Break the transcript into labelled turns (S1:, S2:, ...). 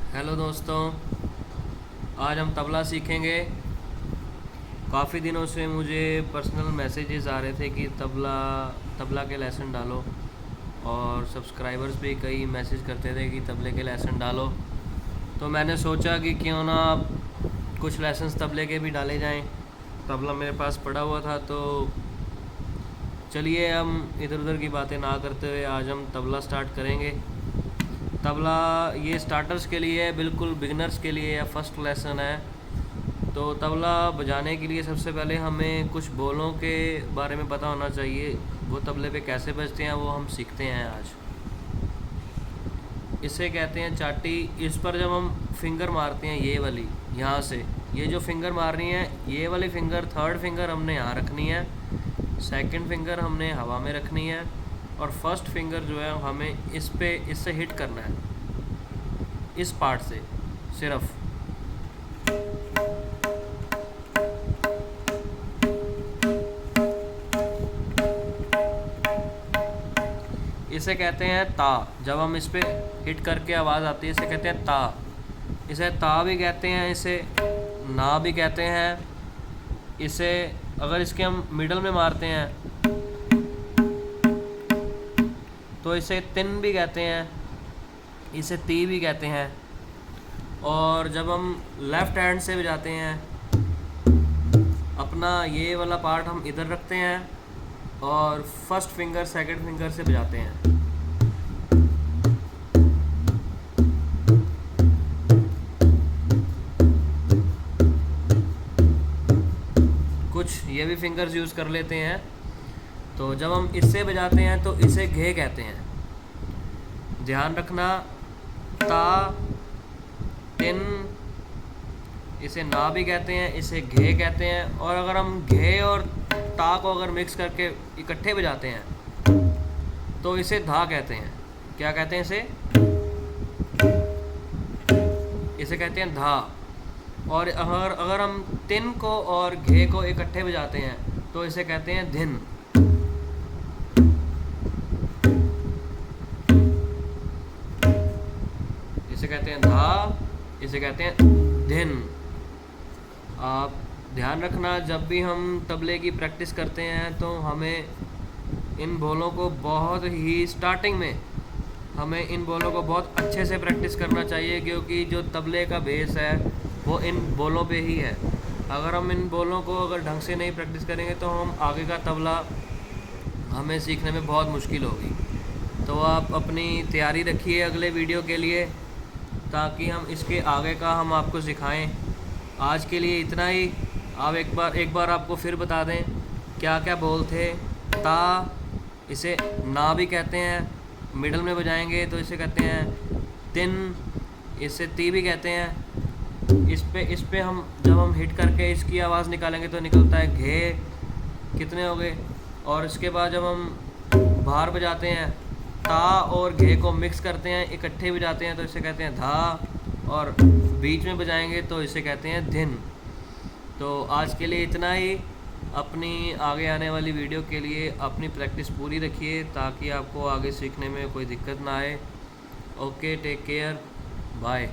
S1: Hello दोस्तों, आज हम तबला सीखेंगे। काफ़ी दिनों से मुझे पर्सनल मैसेजेस आ रहे थे कि तबला तबला के लेसन डालो, और सब्सक्राइबर्स भी कई मैसेज करते थे कि तबले के लेसन डालो। तो मैंने सोचा कि क्यों ना कुछ लेसन्स तबले के भी डाले जाएं। तबला मेरे पास पड़ा हुआ था, तो चलिए हम इधर उधर की बातें ना करते हुए आज हम तबला स्टार्ट करेंगे। तबला ये स्टार्टर्स के लिए है, बिल्कुल बिगनर्स के लिए या फर्स्ट लेसन है। तो तबला बजाने के लिए सबसे पहले हमें कुछ बोलों के बारे में पता होना चाहिए। वो तबले पे कैसे बजते हैं वो हम सीखते हैं आज। इसे कहते हैं चाटी। इस पर जब हम फिंगर मारते हैं, ये वाली यहाँ से, ये जो फिंगर मारनी है, ये वाली फिंगर, थर्ड फिंगर हमने यहाँ रखनी है, सेकंड फिंगर हमने हवा में रखनी है, और फर्स्ट फिंगर जो है हमें इससे हिट करना है, इस पार्ट से सिर्फ। इसे कहते हैं ता। जब हम इस पे हिट करके आवाज़ आती है, इसे कहते हैं ता। इसे ता भी कहते हैं, इसे ना भी कहते हैं। इसे अगर इसके हम मिडल में मारते हैं तो इसे तिन भी कहते हैं, इसे ती भी कहते हैं। और जब हम लेफ़्ट हैंड से बजाते हैं, अपना ये वाला पार्ट हम इधर रखते हैं और फर्स्ट फिंगर सेकंड फिंगर से बजाते हैं। कुछ ये भी फिंगर्स यूज़ कर लेते हैं। तो जब हम इससे बजाते हैं तो इसे घे कहते हैं। ध्यान रखना, ता, तिन, इसे ना भी कहते हैं, इसे घे कहते हैं। और अगर हम घे और ता को अगर मिक्स करके इकट्ठे बजाते हैं तो इसे धा कहते हैं। क्या कहते हैं इसे? इसे कहते हैं धा। और अगर हम तिन को और घे को इकट्ठे बजाते हैं तो इसे कहते हैं धिन। इसे कहते हैं धा, इसे कहते हैं धिन। आप ध्यान रखना, जब भी हम तबले की प्रैक्टिस करते हैं तो हमें इन बोलों को बहुत ही स्टार्टिंग में हमें इन बोलों को बहुत अच्छे से प्रैक्टिस करना चाहिए, क्योंकि जो तबले का बेस है वो इन बोलों पे ही है। अगर हम इन बोलों को अगर ढंग से नहीं प्रैक्टिस करेंगे तो हम आगे का तबला हमें सीखने में बहुत मुश्किल होगी। तो आप अपनी तैयारी रखिए अगले वीडियो के लिए, ताकि हम इसके आगे का हम आपको सिखाएं। आज के लिए इतना ही। आप एक बार आपको फिर बता दें क्या क्या बोल थे। ता, इसे ना भी कहते हैं, मिडल में बजाएंगे तो इसे कहते हैं तिन, इसे ती भी कहते हैं। इस पे हम जब हम हिट करके इसकी आवाज़ निकालेंगे तो निकलता है घे। कितने हो गए? और इसके बाद जब हम बाहर बजाते हैं, ता और घे को मिक्स करते हैं, इकट्ठे बजाते हैं तो इसे कहते हैं धा, और बीच में बजाएंगे तो इसे कहते हैं धिन। तो आज के लिए इतना ही। अपनी आगे आने वाली वीडियो के लिए अपनी प्रैक्टिस पूरी रखिए, ताकि आपको आगे सीखने में कोई दिक्कत ना आए। Okay, take care, bye.